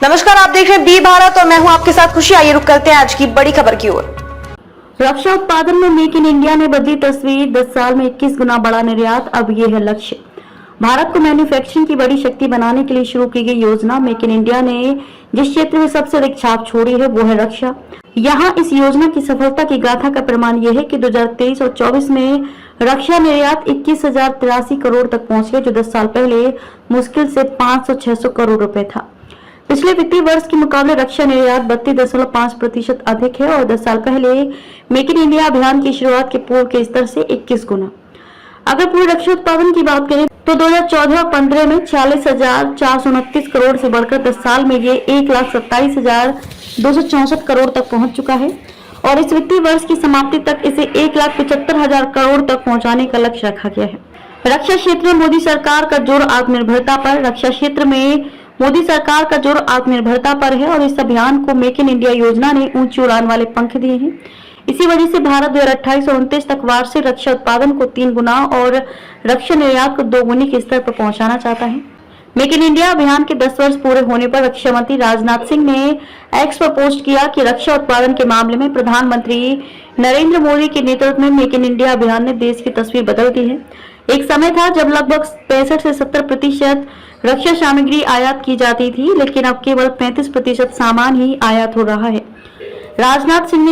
नमस्कार, आप देख रहे हैं बी भारत और मैं हूं आपके साथ खुशी। आइए रुक करते हैं आज की बड़ी खबर की ओर। रक्षा उत्पादन में मेक इन इंडिया ने बदली तस्वीर। 10 साल में 21 गुना बढ़ा निर्यात, अब ये है लक्ष्य। भारत को मैन्युफैक्चरिंग की बड़ी शक्ति बनाने के लिए शुरू की गई योजना मेक इन इंडिया ने जिस क्षेत्र में सबसे अधिक छाप छोड़ी है वो है रक्षा। यहाँ इस योजना की सफलता की गाथा का प्रमाण यह है कि 2023 और 24 में रक्षा निर्यात 21,083 करोड़ तक पहुंच गया, जो 10 साल पहले मुश्किल से 500-600 करोड़ रुपए था। पिछले वित्तीय वर्ष के मुकाबले रक्षा निर्यात 32.5% अधिक है और 10 साल पहले मेक इन इंडिया अभियान की शुरुआत के पूर्व के स्तर से 21 गुना। अगर पूरे रक्षा उत्पादन की बात करें तो 2014 और 15 में 46,429 करोड़ से बढ़कर 10 साल में ये 1,27,264 करोड़ तक पहुंच चुका है और इस वित्तीय वर्ष की समाप्ति तक इसे 1,75,000 करोड़ तक पहुंचाने का लक्ष्य रखा गया है। रक्षा क्षेत्र में मोदी सरकार का जोर आत्मनिर्भरता पर। रक्षा क्षेत्र में मोदी सरकार का जोर आत्मनिर्भरता पर है और इस अभियान को मेक इन इंडिया योजना ने ऊंची उड़ान वाले पंख दिए हैं। इसी वजह से भारत 2028 और 29 तक वार्षिक रक्षा उत्पादन को 3 गुना और रक्षा निर्यात को 2 गुनी के स्तर पर पहुंचाना चाहता है। मेक इन इंडिया अभियान के 10 वर्ष पूरे होने पर रक्षा मंत्री राजनाथ सिंह ने एक्स पर पोस्ट किया कि रक्षा उत्पादन के मामले में प्रधानमंत्री नरेंद्र मोदी के नेतृत्व में मेक इन इंडिया अभियान ने देश की तस्वीर बदल दी है। एक समय था जब लगभग 65 से 70% रक्षा सामग्री आयात की जाती थी, लेकिन अब केवल 35% सामान ही आयात हो रहा है। राजनाथ सिंह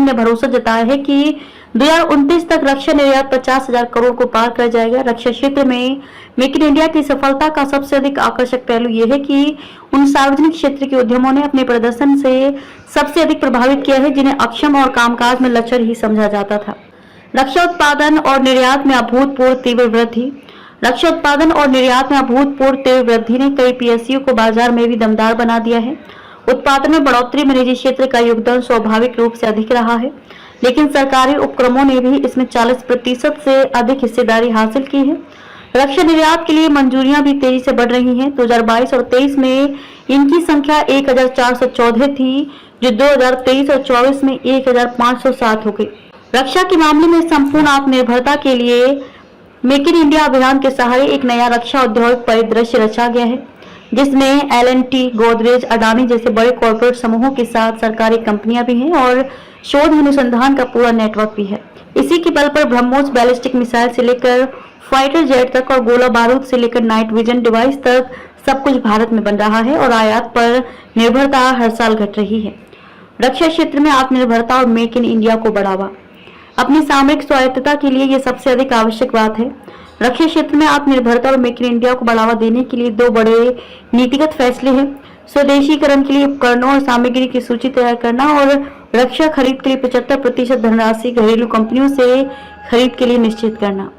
ने भरोसा जताया है कि 2029 तक रक्षा निर्यात 50,000 करोड़ को पार कर जाएगा। रक्षा क्षेत्र में मेक इन इंडिया की सफलता का सबसे अधिक आकर्षक पहलू यह है कि उन सार्वजनिक क्षेत्र के उद्यमों ने अपने प्रदर्शन से सबसे अधिक प्रभावित किया है, जिन्हें अक्षम और कामकाज में लचर ही समझा जाता था। रक्षा उत्पादन और निर्यात में अभूतपूर्व तीव्र वृद्धि। रक्षा उत्पादन और निर्यात में अभूतपूर्व तीव्र वृद्धि ने कई पीएसयू को बाजार में भी दमदार बना दिया है। उत्पादन में बढ़ोतरी में निजी क्षेत्र का योगदान स्वाभाविक रूप से अधिक रहा है, लेकिन सरकारी उपक्रमों ने भी इसमें 40% से अधिक हिस्सेदारी हासिल की है। रक्षा निर्यात के लिए मंजूरियां भी तेजी से बढ़ रही हैं। 2022 और 23 में इनकी संख्या 1,414 थी, जो 2023 और 24 में 1,507 हो गई। रक्षा के मामले में संपूर्ण आत्मनिर्भरता के लिए मेक इन इंडिया अभियान के सहारे एक नया रक्षा औद्योगिक परिदृश्य रचा गया है, जिसमें एल&टी, गोदरेज, अडानी जैसे बड़े कॉर्पोरेट समूहों के साथ सरकारी कंपनियां भी हैं और शोध अनुसंधान का पूरा नेटवर्क भी है। इसी के बल पर ब्रह्मोस बैलिस्टिक मिसाइल से लेकर फाइटर जेट तक और गोला बारूद से लेकर नाइट विजन डिवाइस तक सब कुछ भारत में बन रहा है और आयात पर निर्भरता हर साल घट रही है। रक्षा क्षेत्र में आत्मनिर्भरता और मेक इन इंडिया को बढ़ावा। अपनी सामरिक स्वायत्तता के लिए यह सबसे अधिक आवश्यक बात है। रक्षा क्षेत्र में आत्मनिर्भरता और मेक इन इंडिया को बढ़ावा देने के लिए 2 बड़े नीतिगत फैसले हैं। स्वदेशीकरण के लिए उपकरणों और सामग्री की सूची तैयार करना और रक्षा खरीद के लिए 75% धनराशि घरेलू कंपनियों से खरीद के लिए निश्चित करना।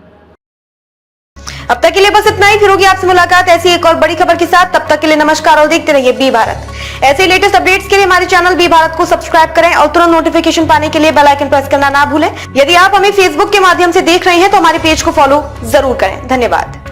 अब तक के लिए बस इतना ही। फिर होगी आपसे मुलाकात ऐसी एक और बड़ी खबर के साथ। तब तक के लिए नमस्कार और देखते रहिए बी भारत। ऐसे लेटेस्ट अपडेट्स के लिए हमारे चैनल बी भारत को सब्सक्राइब करें और तुरंत नोटिफिकेशन पाने के लिए बेल आइकन प्रेस करना ना भूलें। यदि आप हमें फेसबुक के माध्यम से देख रहे हैं तो हमारे पेज को फॉलो जरूर करें। धन्यवाद।